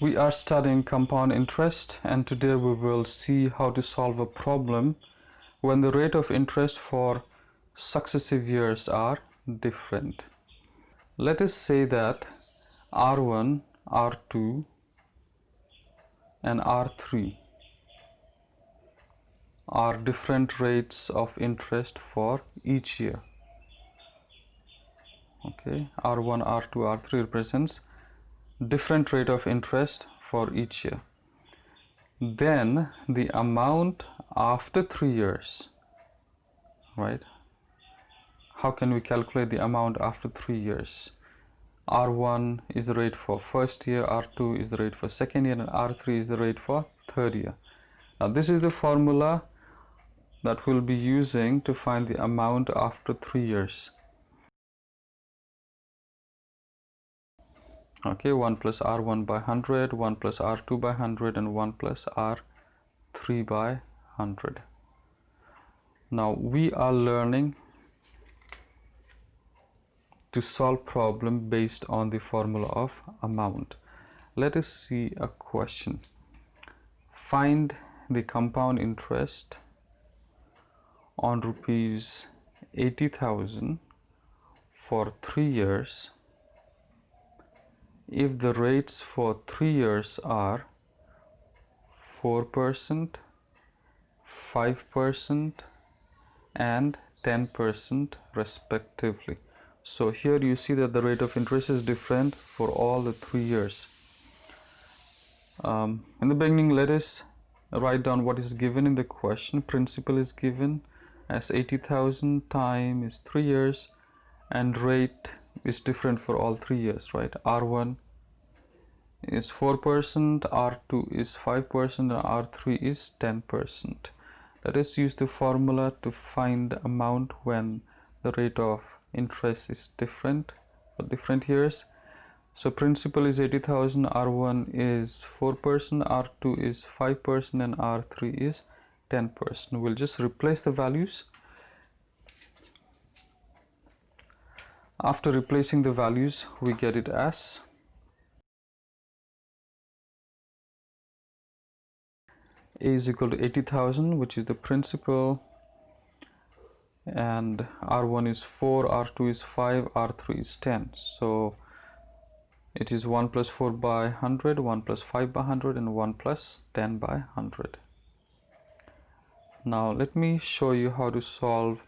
We are studying compound interest, and today we will see how to solve a problem when the rate of interest for successive years are different. Let us say that R1, R2 and R3 are different rates of interest for each year. Okay, R1, R2, R3 represents different rate of interest for each year. Then the amount after 3 years, right? How can we calculate the amount after 3 years? R1 is the rate for first year, R2 is the rate for second year, and R3 is the rate for third year. Now this is the formula that we'll be using to find the amount after 3 years. Okay, 1 plus R1 by 100, 1 plus R2 by 100, and 1 plus R3 by 100. Now we are learning to solve problem based on the formula of amount. Let us see a question. Find the compound interest on rupees 80,000 for 3 years if the rates for 3 years are 4%, 5% and 10% respectively. So here you see that the rate of interest is different for all the 3 years. In the beginning, let us write down what is given in the question. Principal is given as 80,000, time is 3 years, and rate is different for all 3 years, right? R1 is 4%, R2 is 5%, and R3 is 10%. Let us use the formula to find the amount when the rate of interest is different for different years. So principal is 80,000, R1 is 4%, R2 is 5%, and R3 is 10%. We'll just replace the values. After replacing the values, we get it as A is equal to 80,000, which is the principal, and R1 is 4, R2 is 5, R3 is 10. So it is 1 plus 4 by 100, 1 plus 5 by 100, and 1 plus 10 by 100. Now let me show you how to solve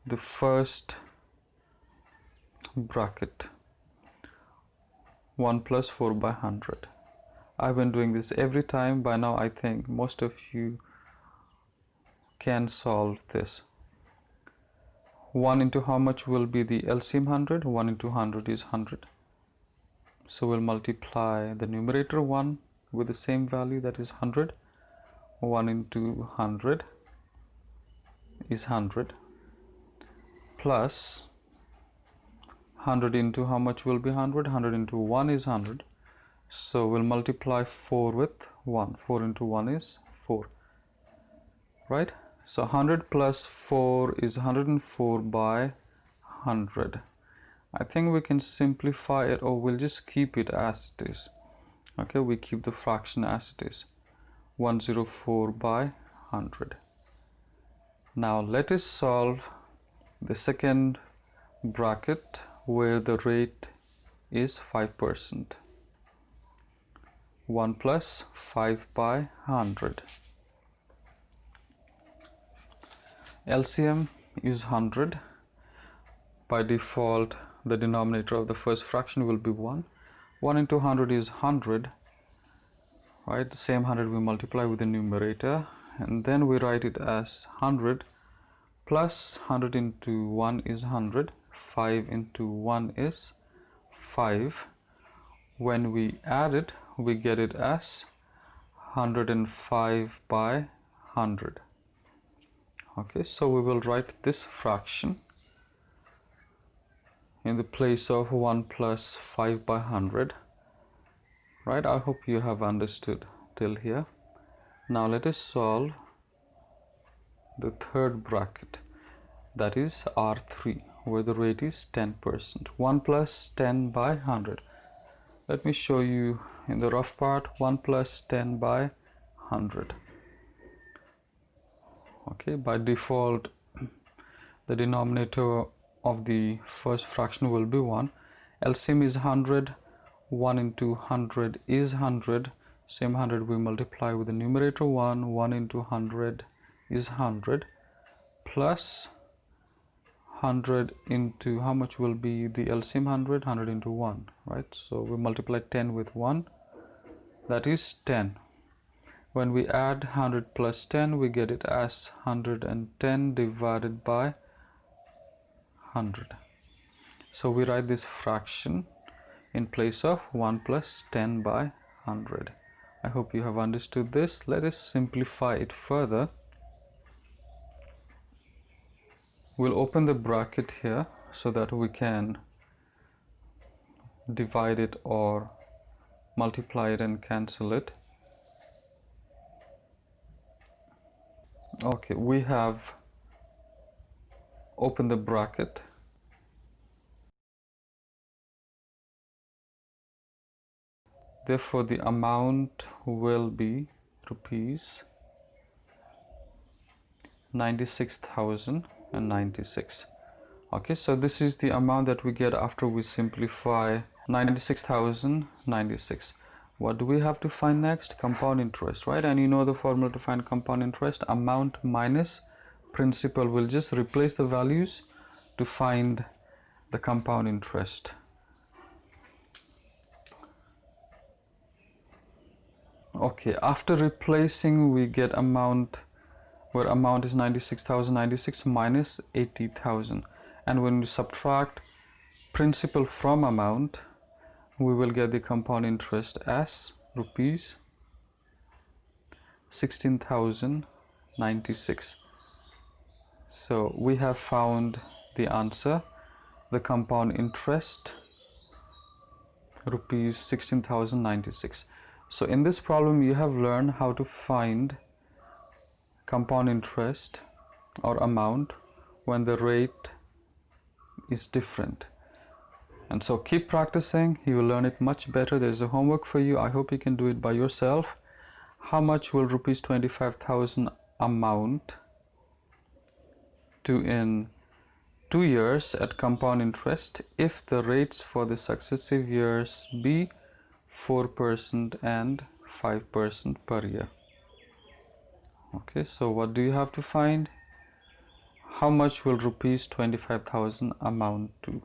the first bracket, 1 plus 4 by 100. I've been doing this every time. By now I think most of you can solve this. 1 into how much will be the LCM 100? 1 into 100 is 100. So we'll multiply the numerator 1 with the same value, that is 100. 1 into 100 is 100, plus 100 into how much will be 100? 100 into 1 is 100. So we'll multiply 4 with 1. 4 into 1 is 4, right? So 100 plus 4 is 104 by 100. I think we can simplify it, or we'll just keep it as it is. Okay, we keep the fraction as it is, 104 by 100. Now let us solve the second bracket where the rate is 5%. 1 plus 5 by 100. LCM is 100. By default, the denominator of the first fraction will be 1. 1 into 100 is 100, right? The same 100 we multiply with the numerator, and then we write it as 100 plus 100 into 1 is 100. 5 into 1 is 5. When we add it, we get it as 105 by 100. Okay, so we will write this fraction in the place of 1 plus 5 by 100, right? I hope you have understood till here. Now let us solve the third bracket, that is R3, where the rate is 10%. 1 plus 10 by 100. Let me show you in the rough part. 1 plus 10 by 100. Okay, by default the denominator of the first fraction will be 1. LCM is 100. 1 into 100 is 100. Same 100 we multiply with the numerator 1. 1 into 100 is 100 plus 100 into how much will be the LCM 100? 100 into 1, right? So we multiply 10 with 1, that is 10. When we add 100 plus 10, we get it as 110 divided by 100. So we write this fraction in place of 1 plus 10 by 100. I hope you have understood this. Let us simplify it further. We'll open the bracket here so that we can divide it or multiply it and cancel it. Okay, we have opened the bracket. Therefore, the amount will be rupees 96,096. Okay, so this is the amount that we get after we simplify 96,096. What do we have to find next? Compound interest, right? And you know the formula to find compound interest: amount minus principal. We'll just replace the values to find the compound interest. Okay, after replacing we get amount, where amount is 96,096 minus 80,000, and when we subtract principal from amount, we will get the compound interest as rupees 16,096. So we have found the answer, the compound interest, rupees 16,096. So in this problem you have learned how to find compound interest or amount when the rate is different. And so keep practicing, you will learn it much better. There's a homework for you. I hope you can do it by yourself. How much will rupees 25,000 amount to in 2 years at compound interest if the rates for the successive years be 4% and 5% per year? Okay, so what do you have to find? How much will rupees 25,000 amount to?